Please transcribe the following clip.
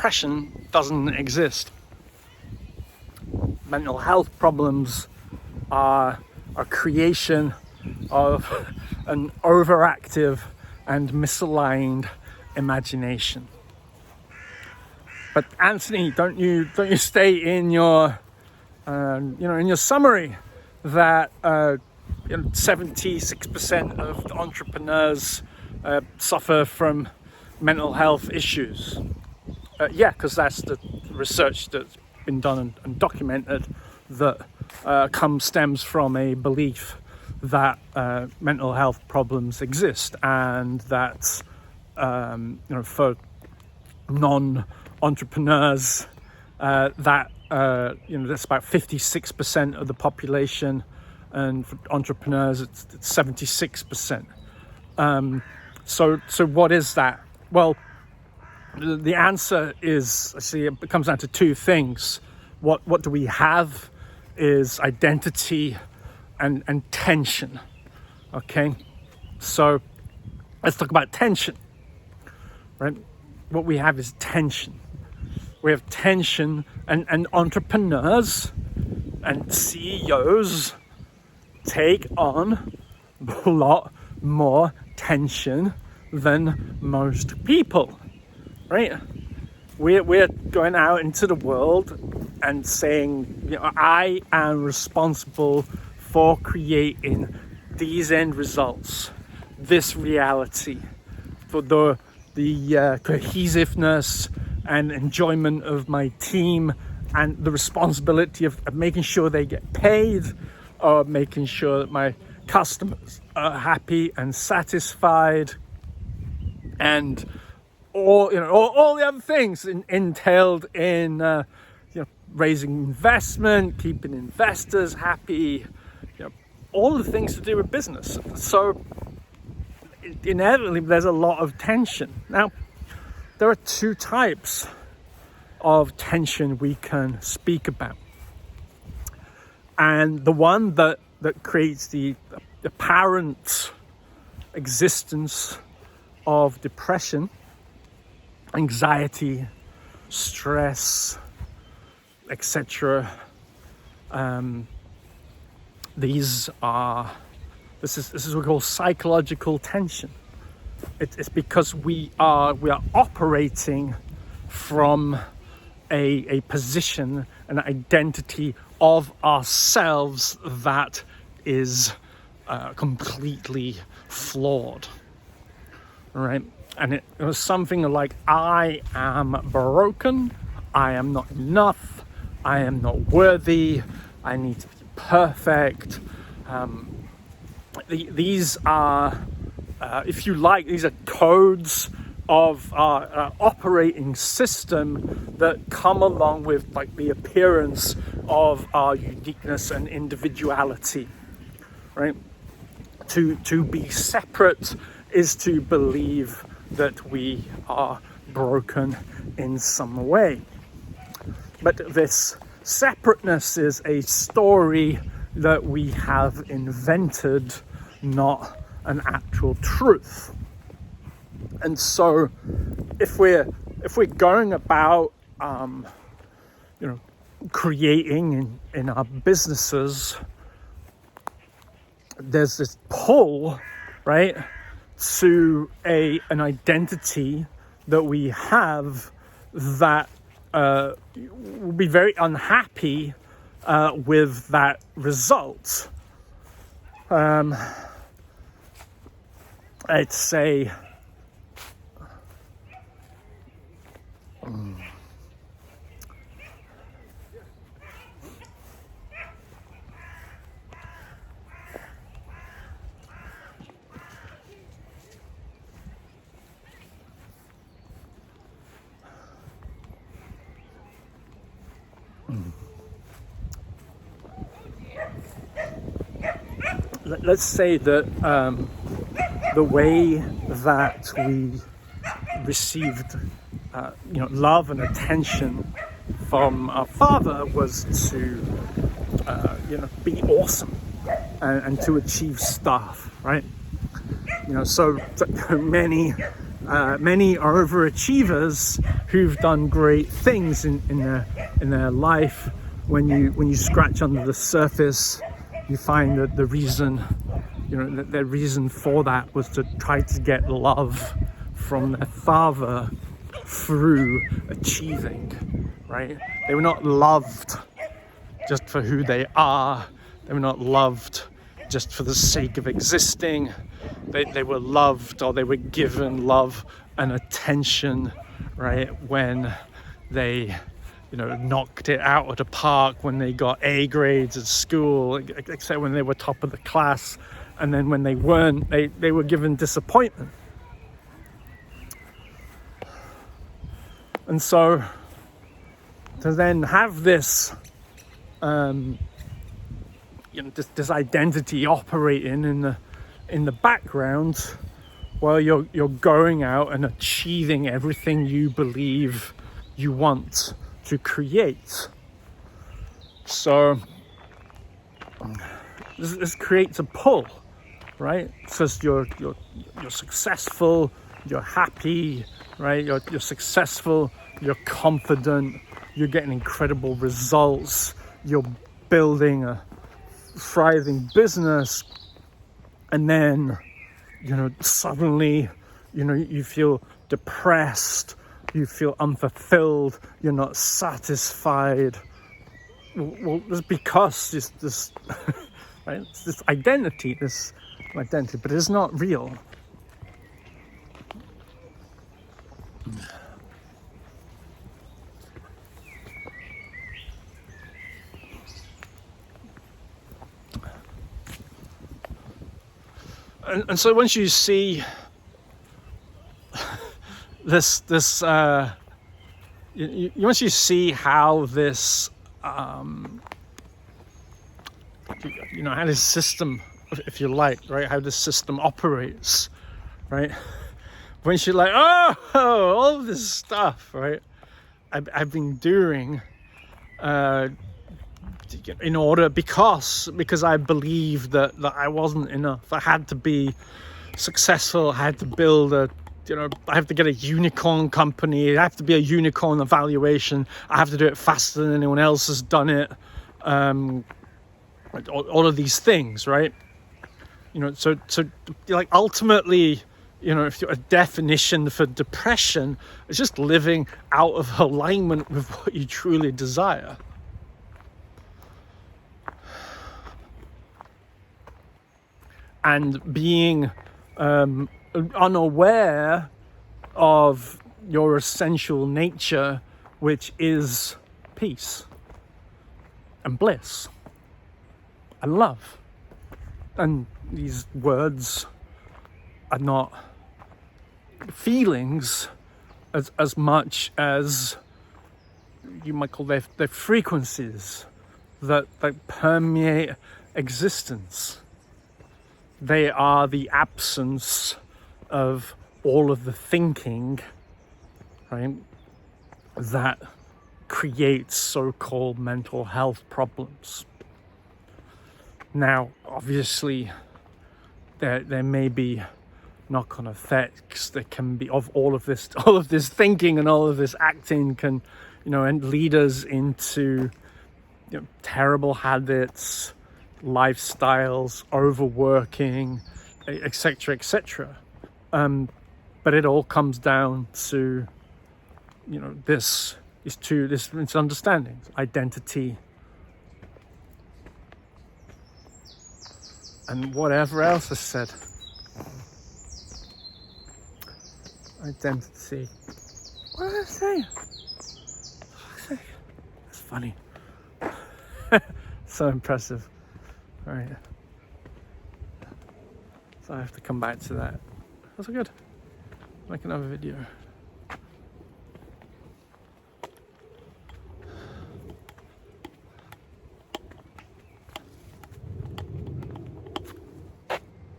depression doesn't exist. Mental health problems are a creation of an overactive and misaligned imagination. But Anthony, don't you state in your in your summary that 76% of entrepreneurs suffer from mental health issues? Yeah, because that's the research that's been done and documented that stems from a belief that mental health problems exist, and that for non-entrepreneurs that's about 56% of the population, and for entrepreneurs it's 76%. So what is that? Well, the answer is, it comes down to two things. What do we have is identity and tension. Okay, so let's talk about tension, right? What we have is tension. We have tension, and entrepreneurs and CEOs take on a lot more tension than most people, right? We're going out into the world and saying, I am responsible for creating these end results, this reality, for the cohesiveness and enjoyment of my team, and the responsibility of making sure they get paid, or making sure that my customers are happy and satisfied, and all the other things entailed in raising investment, keeping investors happy, all the things to do with business. So inevitably there's a lot of tension. Now, there are two types of tension we can speak about. And the one that creates the apparent existence of depression, anxiety, stress, etc. This is what we call psychological tension. It's because we are operating from a position, an identity of ourselves that is completely flawed, right? And it was something like, I am broken, I am not enough, I am not worthy, I need to be perfect. These are, if you like, these are codes of our operating system that come along with the appearance of our uniqueness and individuality, right? To be separate is to believe that we are broken in some way. But this separateness is a story that we have invented, not an actual truth. And so if we're going about creating in our businesses, there's this pull, right, to an identity that we have that will be very unhappy with that result. I'd say let's say that the way that we received love and attention from our father was to be awesome and to achieve stuff, right? So many many overachievers who've done great things in their life. When you scratch under the surface, you find that the reason, that their reason for that was to try to get love from their father through achieving, right? They were not loved just for who they are. They were not loved just for the sake of existing. They were loved, or they were given love and attention, right, when they knocked it out of the park, when they got A grades at school, except when they were top of the class. And then when they weren't, they were given disappointment. And so to then have this this identity operating in the background while you're going out and achieving everything you believe you want to create. So this creates a pull, right? Because you're successful, you're happy, right? You're successful, you're confident, you're getting incredible results, you're building a thriving business, and then suddenly you feel depressed, you feel unfulfilled, you're not satisfied. Well, it's because this right, it's this identity, but it's not real. And so once you see this once you see how this how this system, if you like, right, how this system operates, right, once you're like, all of this stuff, right, I've been doing in order because I believed that I wasn't enough. I had to be successful. I had to build I have to get a unicorn company. I have to be a unicorn evaluation. I have to do it faster than anyone else has done it. All of these things, right? So like ultimately, if a definition for depression is just living out of alignment with what you truly desire. And being unaware of your essential nature, which is peace and bliss and love. And these words are not feelings as much as you might call their frequencies that permeate existence. They are the absence of all of the thinking, right, that creates so-called mental health problems. Now, obviously, there may be knock-on effects that can be of all of this thinking, and all of this acting can, and lead us into terrible habits, lifestyles, overworking, etc., etc. But it all comes down to this misunderstandings: identity and whatever else is said. Identity. What did I say? That's funny. So impressive. All right. So I have to come back to that. That's good. Make another video.